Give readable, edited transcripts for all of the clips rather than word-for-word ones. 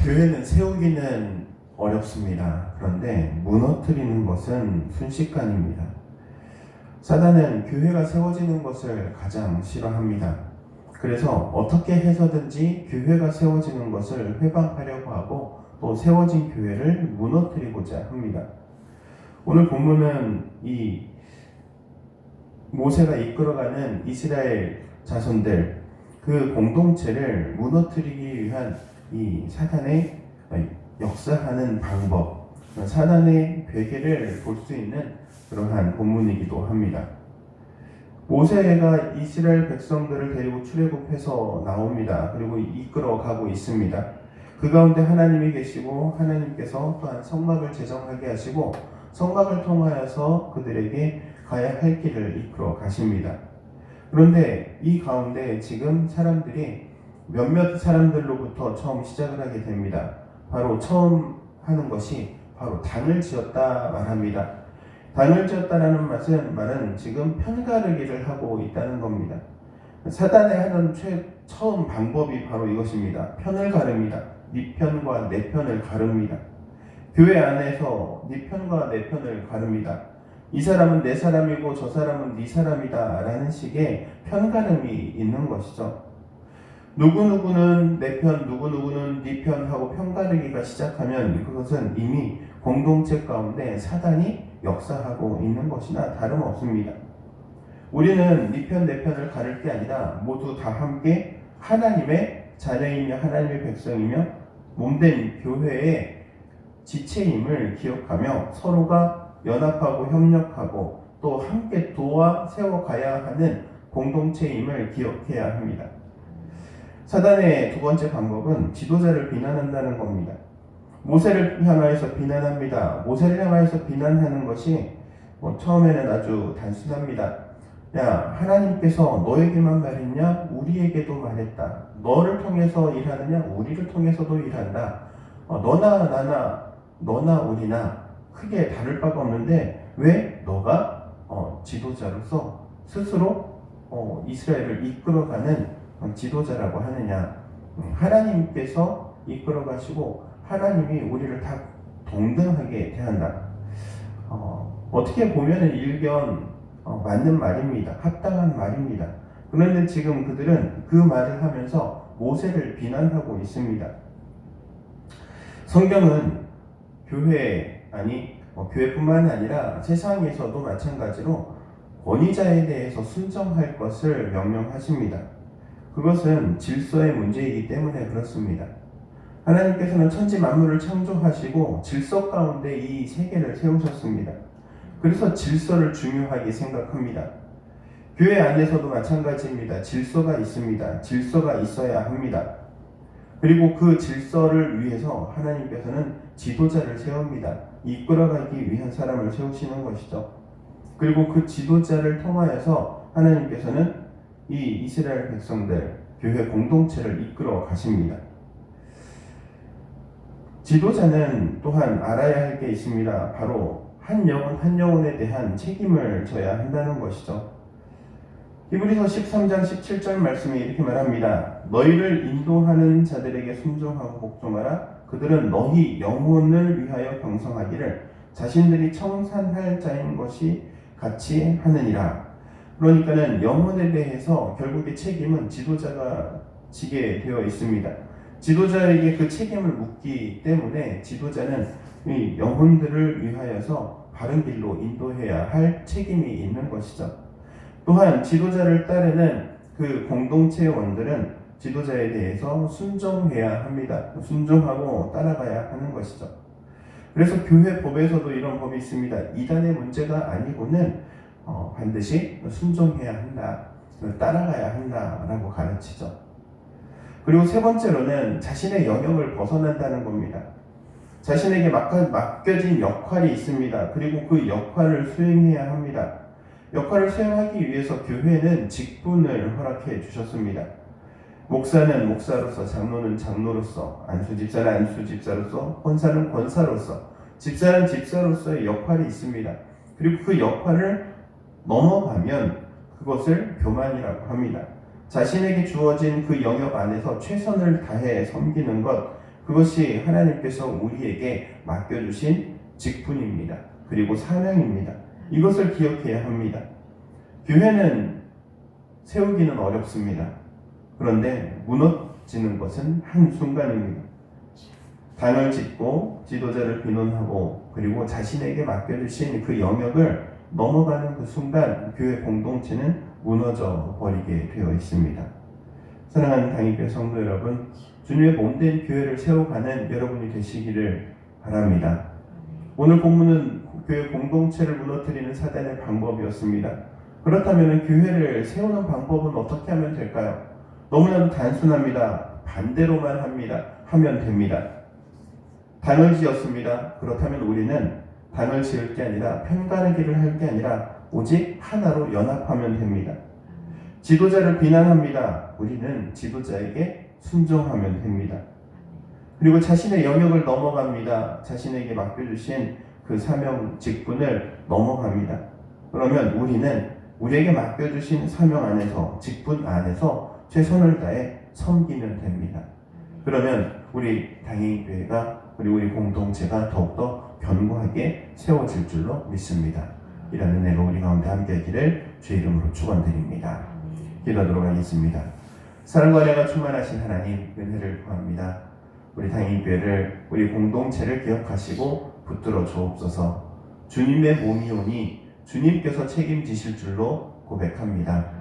교회는 세우기는 어렵습니다. 그런데 무너뜨리는 것은 순식간입니다. 사단은 교회가 세워지는 것을 가장 싫어합니다. 그래서 어떻게 해서든지 교회가 세워지는 것을 회방하려고 하고 또 세워진 교회를 무너뜨리고자 합니다. 오늘 본문은 이 모세가 이끌어가는 이스라엘 자손들 그 공동체를 무너뜨리기 위한 이 사단의 역사하는 방법, 사단의 괴계를 볼 수 있는 그러한 본문이기도 합니다. 모세가 이스라엘 백성들을 데리고 출애굽해서 나옵니다. 그리고 이끌어가고 있습니다. 그 가운데 하나님이 계시고 하나님께서 또한 성막을 제정하게 하시고 성막을 통하여서 그들에게 가야 할 길을 이끌어 가십니다. 그런데 이 가운데 지금 사람들이 몇몇 사람들로부터 처음 시작을 하게 됩니다. 바로 처음 하는 것이 바로 단을 지었다 말합니다. 단을 지었다라는 말은 지금 편가르기를 하고 있다는 겁니다. 사단의 하는 처음 방법이 바로 이것입니다. 편을 가릅니다. 네 편과 내 편을 가릅니다. 교회 안에서 네 편과 내 편을 가릅니다. 이 사람은 내 사람이고 저 사람은 네 사람이다 라는 식의 편가름이 있는 것이죠. 누구누구는 내 편, 누구누구는 네 편 하고 편가르기가 시작하면 그것은 이미 공동체 가운데 사단이 역사하고 있는 것이나 다름없습니다. 우리는 네 편, 내 편을 가를 게 아니라 모두 다 함께 하나님의 자녀이며 하나님의 백성이며 몸된 교회의 지체임을 기억하며 서로가 연합하고 협력하고 또 함께 도와 세워가야 하는 공동체임을 기억해야 합니다. 사단의 두 번째 방법은 지도자를 비난한다는 겁니다. 모세를 향하여서 비난합니다. 모세를 향하여서 비난하는 것이 처음에는 아주 단순합니다. 야, 하나님께서 너에게만 말했냐? 우리에게도 말했다. 너를 통해서 일하느냐? 우리를 통해서도 일한다. 너나 나나 너나 우리나 크게 다를 바가 없는데 왜 너가 지도자로서 스스로 이스라엘을 이끌어가는 지도자라고 하느냐? 하나님께서 이끌어가시고 하나님이 우리를 다 동등하게 대한다. 어떻게 보면 일견 맞는 말입니다. 합당한 말입니다. 그런데 지금 그들은 그 말을 하면서 모세를 비난하고 있습니다. 성경은 교회뿐만 아니라 세상에서도 마찬가지로 권위자에 대해서 순종할 것을 명령하십니다. 그것은 질서의 문제이기 때문에 그렇습니다. 하나님께서는 천지 만물을 창조하시고 질서 가운데 이 세계를 세우셨습니다. 그래서 질서를 중요하게 생각합니다. 교회 안에서도 마찬가지입니다. 질서가 있습니다. 질서가 있어야 합니다. 그리고 그 질서를 위해서 하나님께서는 지도자를 세웁니다. 이끌어가기 위한 사람을 세우시는 것이죠. 그리고 그 지도자를 통하여서 하나님께서는 이 이스라엘 백성들, 교회 공동체를 이끌어 가십니다. 지도자는 또한 알아야 할 게 있습니다. 바로 한 영혼 한 영혼에 대한 책임을 져야 한다는 것이죠. 히브리서 13장 17절 말씀이 이렇게 말합니다. 너희를 인도하는 자들에게 순종하고 복종하라. 그들은 너희 영혼을 위하여 병성하기를 자신들이 청산할 자인 것이 같이 하느니라. 그러니까는 영혼에 대해서 결국의 책임은 지도자가 지게 되어 있습니다. 지도자에게 그 책임을 묻기 때문에 지도자는 이 영혼들을 위하여서 바른 길로 인도해야 할 책임이 있는 것이죠. 또한 지도자를 따르는 그 공동체원들은 지도자에 대해서 순종해야 합니다. 순종하고 따라가야 하는 것이죠. 그래서 교회 법에서도 이런 법이 있습니다. 이단의 문제가 아니고는 반드시 순종해야 한다, 따라가야 한다라고 가르치죠. 그리고 세 번째로는 자신의 영역을 벗어난다는 겁니다. 자신에게 맡겨진 역할이 있습니다. 그리고 그 역할을 수행해야 합니다. 역할을 수행하기 위해서 교회는 직분을 허락해 주셨습니다. 목사는 목사로서, 장로는 장로로서, 안수집사는 안수집사로서, 권사는 권사로서, 집사는 집사로서의 역할이 있습니다. 그리고 그 역할을 넘어가면 그것을 교만이라고 합니다. 자신에게 주어진 그 영역 안에서 최선을 다해 섬기는 것, 그것이 하나님께서 우리에게 맡겨주신 직분입니다. 그리고 사명입니다. 이것을 기억해야 합니다. 교회는 세우기는 어렵습니다. 그런데 무너지는 것은 한순간입니다. 당을 짓고 지도자를 비논하고 그리고 자신에게 맡겨주신 그 영역을 넘어가는 그 순간 교회 공동체는 무너져 버리게 되어 있습니다. 사랑하는 당일교회 성도 여러분, 주님의 몸된 교회를 세워가는 여러분이 되시기를 바랍니다. 오늘 본문은 교회 공동체를 무너뜨리는 사단의 방법이었습니다. 그렇다면 교회를 세우는 방법은 어떻게 하면 될까요? 너무나도 단순합니다. 반대로만 하면 됩니다. 단을 지었습니다. 그렇다면 우리는 단을 지을 게 아니라 편가르기를 할 게 아니라 오직 하나로 연합하면 됩니다. 지도자를 비난합니다. 우리는 지도자에게 순종하면 됩니다. 그리고 자신의 영역을 넘어갑니다. 자신에게 맡겨주신 그 사명 직분을 넘어갑니다. 그러면 우리는 우리에게 맡겨주신 사명 안에서, 직분 안에서 최선을 다해 섬기면 됩니다. 그러면 우리 당의교회가 우리 공동체가 더욱더 견고하게 세워질 줄로 믿습니다. 이런 은혜가 우리 가운데 함께하기를 주의 이름으로 축원드립니다. 기도하도록 하겠습니다. 사랑과 은혜가 충만하신 하나님, 은혜를 구합니다. 우리 당의교회를, 우리 공동체를 기억하시고 붙들어 주옵소서. 주님의 몸이오니 주님께서 책임지실 줄로 고백합니다.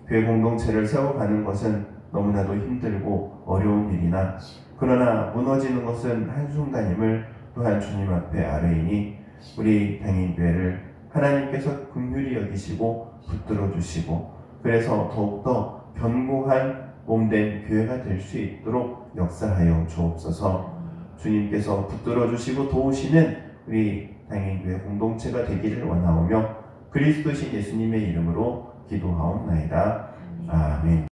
교회 공동체를 세워가는 것은 너무나도 힘들고 어려운 일이나 그러나 무너지는 것은 한순간임을 또한 주님 앞에 아뢰이니 우리 당의교회를 하나님께서 긍휼히 여기시고 붙들어 주시고 그래서 더욱더 견고한 몸된 교회가 될 수 있도록 역사하여 주옵소서. 주님께서 붙들어 주시고 도우시는 우리 당의교회 공동체가 되기를 원하오며 그리스도신 예수님의 이름으로 기도하옵나이다. 아멘.